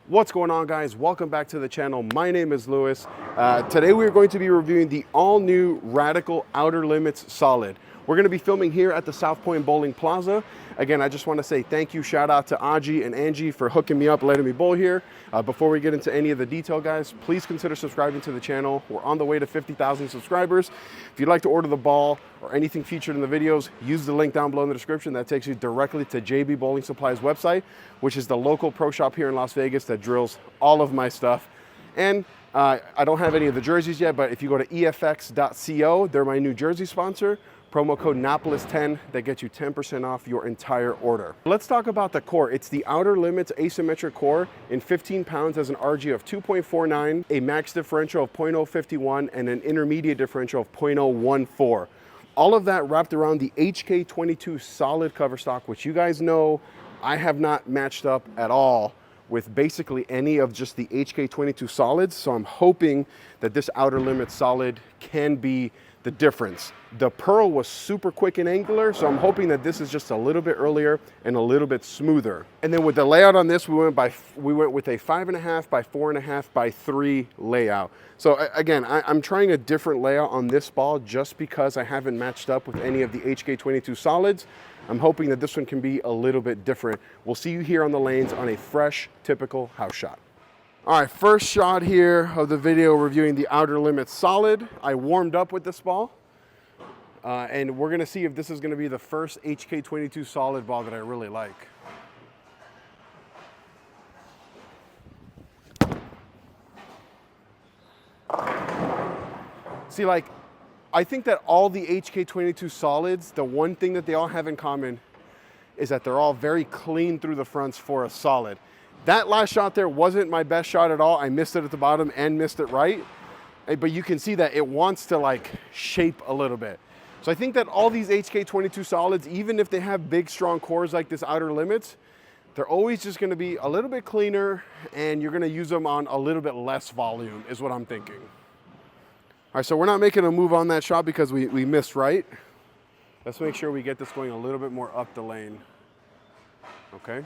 What's going on, guys? Welcome back to the channel. My name is Lewis. Today we're going to be reviewing the all-new Radical Outer Limits Solid. We're going to be filming here at the South Point Bowling Plaza. Again, I just want to say thank you, shout out to Aji and Angie for hooking me up, letting me bowl here. Before we get into any of the detail, guys, please consider subscribing to the channel. We're on the way to 50,000 subscribers. If you'd like to order the ball or anything featured in the videos, use the link down below in the description. That takes you directly to JB Bowling Supply's website, which is the local pro shop here in Las Vegas that drills all of my stuff. And I don't have any of the jerseys yet, but if you go to efx.co, they're my new jersey sponsor. Promo code Napoles10, that gets you 10% off your entire order. Let's talk about the core. It's the Outer Limits asymmetric core in 15 pounds, has an RG of 2.49, a max differential of 0.051, and an intermediate differential of 0.014. All of that wrapped around the HK22 Solid cover stock, which you guys know I have not matched up at all with basically any of just the HK22 Solids. So I'm hoping that this Outer Limits Solid can be the difference. The Pearl was super quick and angular, so I'm hoping that this is just a little bit earlier and a little bit smoother. And then with the layout on this, we went with a 5.5 by 4.5 by 3 layout. So again, I'm trying a different layout on this ball just because I haven't matched up with any of the HK22 Solids. I'm hoping that this one can be a little bit different. We'll see you here on the lanes on a fresh, typical house shot. All right, first shot here of the video reviewing the Outer Limits Solid. I warmed up with this ball, and we're gonna see if this is gonna be the first HK22 Solid ball that I really like. See, like, I think that all the HK22 Solids, the one thing that they all have in common is that they're all very clean through the fronts for a solid. That last shot there wasn't my best shot at all. I missed it at the bottom and missed it right. But you can see that it wants to like shape a little bit. So I think that all these HK22 Solids, even if they have big, strong cores like this Outer Limits, they're always just gonna be a little bit cleaner and you're gonna use them on a little bit less volume is what I'm thinking. All right, so we're not making a move on that shot because we missed right. Let's make sure we get this going a little bit more up the lane, okay?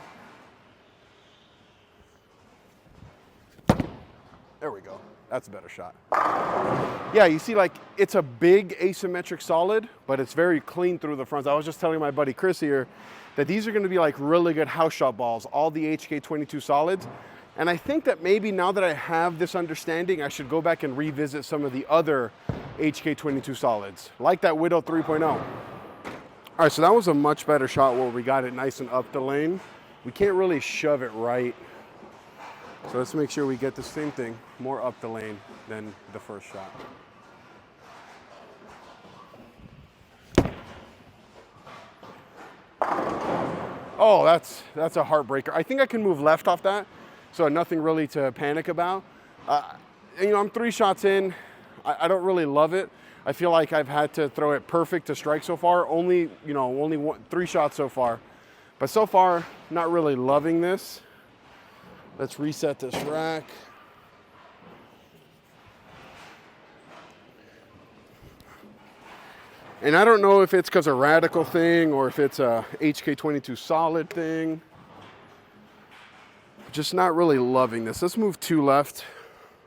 There we go. That's a better shot. Yeah, you see, like, it's a big asymmetric solid, but it's very clean through the fronts. I was just telling my buddy Chris here that these are gonna be like really good house shot balls, all the HK22 Solids. And I think that maybe now that I have this understanding, I should go back and revisit some of the other HK22 Solids, like that Widow 3.0. All right, so that was a much better shot where we got it nice and up the lane. We can't really shove it right. So let's make sure we get the same thing, more up the lane than the first shot. Oh, that's a heartbreaker. I think I can move left off that, so nothing really to panic about. You know, I'm 3 shots in. I don't really love it. I feel like I've had to throw it perfect to strike so far. Only 3 shots so far. But so far, not really loving this. Let's reset this rack. And I don't know if it's because of Radical thing or if it's a HK22 Solid thing. Just not really loving this. Let's move 2 left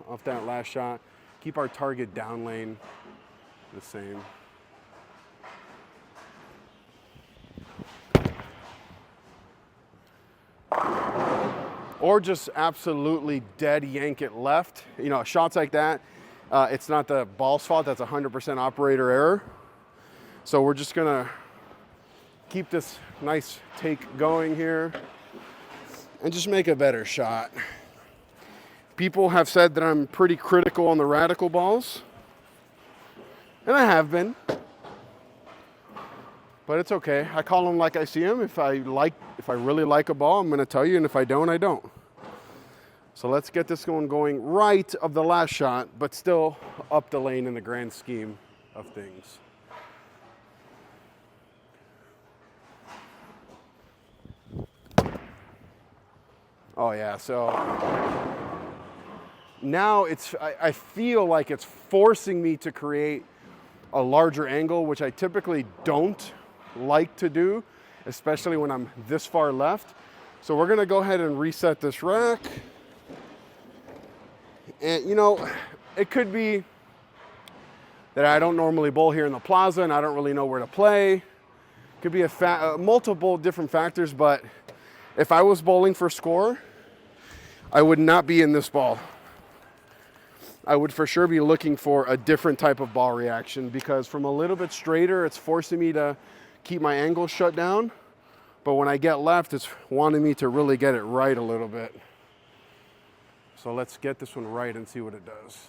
off that last shot. Keep our target down lane the same. Or just absolutely dead yank it left. You know, shots like that, it's not the ball's fault, that's 100% operator error. So we're just gonna keep this nice take going here and just make a better shot. People have said that I'm pretty critical on the Radical balls, and I have been. But it's okay. I call them like I see them. If I really like a ball, I'm gonna tell you, and if I don't, I don't. So let's get this one going right of the last shot, but still up the lane in the grand scheme of things. Oh yeah, so now I feel like it's forcing me to create a larger angle, which I typically don't like to do, especially when I'm this far left. So we're gonna go ahead and reset this rack. And you know, it could be that I don't normally bowl here in the plaza and I don't really know where to play. Could be multiple different factors, but if I was bowling for score, I would not be in this ball. I would for sure be looking for a different type of ball reaction, because from a little bit straighter, it's forcing me to keep my angle shut down. But when I get left, it's wanting me to really get it right a little bit. So let's get this one right and see what it does.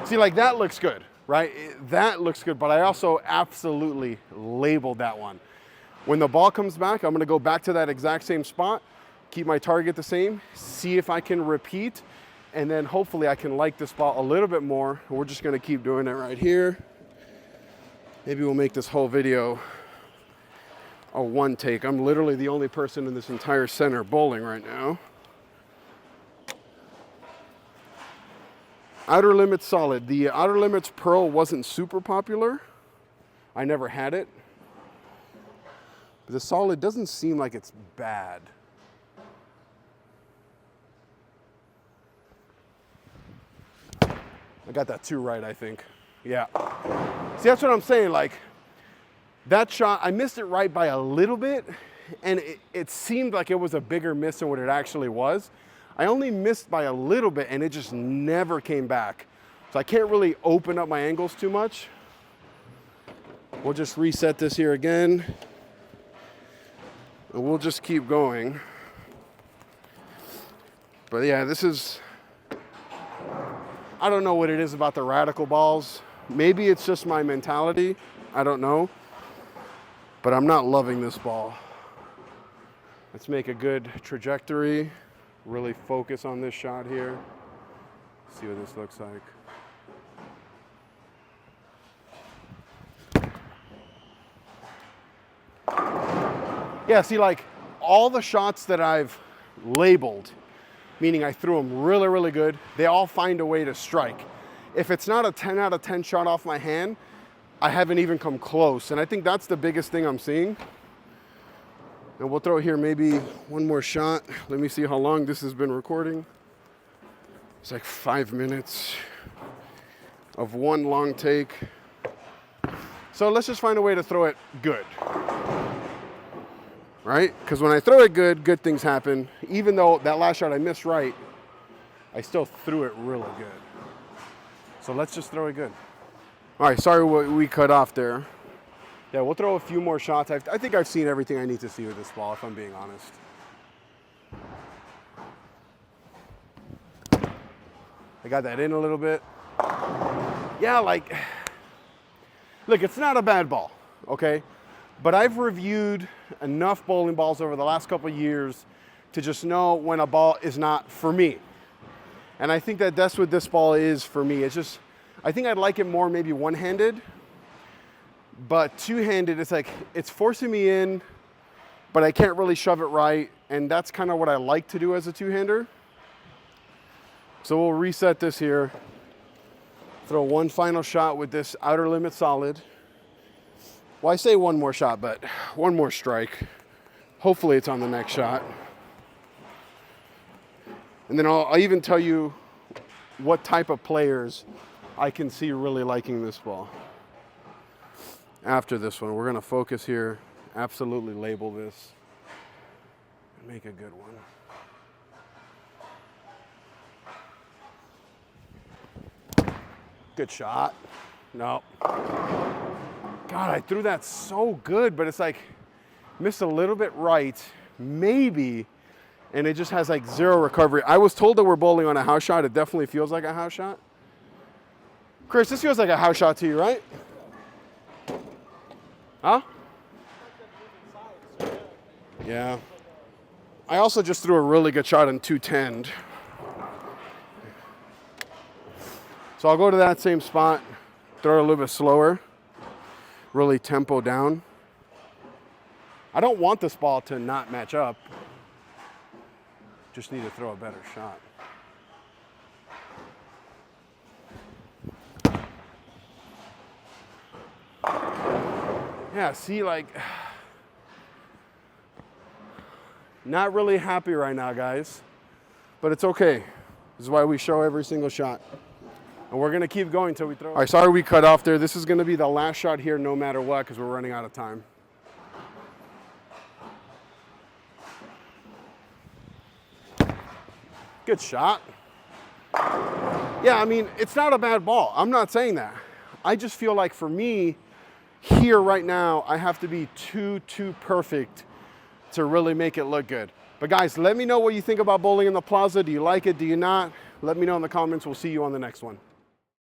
See, like that looks good, right? That looks good, but I also absolutely labeled that one. When the ball comes back, I'm gonna go back to that exact same spot, keep my target the same, see if I can repeat, and then hopefully I can like this ball a little bit more. We're just gonna keep doing it right here. Maybe we'll make this whole video a one take. I'm literally the only person in this entire center bowling right now. Outer Limits Solid. The Outer Limits Pearl wasn't super popular. I never had it. But the Solid doesn't seem like it's bad. I got that 2 right, I think. Yeah. See, that's what I'm saying. Like, that shot, I missed it right by a little bit, and it seemed like it was a bigger miss than what it actually was. I only missed by a little bit, and it just never came back. So I can't really open up my angles too much. We'll just reset this here again, and we'll just keep going. But yeah, this is, I don't know what it is about the Radical balls. Maybe it's just my mentality. I don't know. But I'm not loving this ball. Let's make a good trajectory. Really focus on this shot here. See what this looks like. Yeah, see, like all the shots that I've labeled, meaning I threw them really, really good, they all find a way to strike. If it's not a 10 out of 10 shot off my hand, I haven't even come close. And I think that's the biggest thing I'm seeing. And we'll throw here maybe one more shot. Let me see how long this has been recording. It's like 5 minutes of one long take. So let's just find a way to throw it good. Right? Because when I throw it good, good things happen. Even though that last shot I missed right, I still threw it really good. So let's just throw it good. All right, sorry what we cut off there. Yeah, we'll throw a few more shots. I think I've seen everything I need to see with this ball, if I'm being honest. I got that in a little bit. Yeah, like, look, it's not a bad ball, okay? But I've reviewed enough bowling balls over the last couple of years to just know when a ball is not for me. And I think that that's what this ball is for me. It's just, I think I'd like it more maybe one-handed, but two-handed, it's like, it's forcing me in, but I can't really shove it right. And that's kind of what I like to do as a two-hander. So we'll reset this here. Throw one final shot with this Outer Limits Solid. Well, I say one more shot, but one more strike. Hopefully it's on the next shot. And then I'll even tell you what type of players I can see really liking this ball. After this one, we're gonna focus here, absolutely label this, and make a good one. Good shot. No. God, I threw that so good, but it's like, missed a little bit right, maybe, and it just has like zero recovery. I was told that we're bowling on a house shot. It definitely feels like a house shot. Chris, this feels like a house shot to you, right? Huh? Yeah. I also just threw a really good shot on 210. So I'll go to that same spot, throw it a little bit slower, really tempo down. I don't want this ball to not match up. Just need to throw a better shot. Yeah, see, like, Not really happy right now, guys, but it's okay. This is why we show every single shot. And we're gonna keep going till we throw it. All right, sorry we cut off there. This is gonna be the last shot here no matter what, because we're running out of time. Good shot. Yeah, I mean, it's not a bad ball. I'm not saying that. I just feel like for me, here right now, I have to be too perfect to really make it look good. But guys, let me know what you think about bowling in the plaza. Do you like it? Do you not? Let me know in the comments. We'll see you on the next one.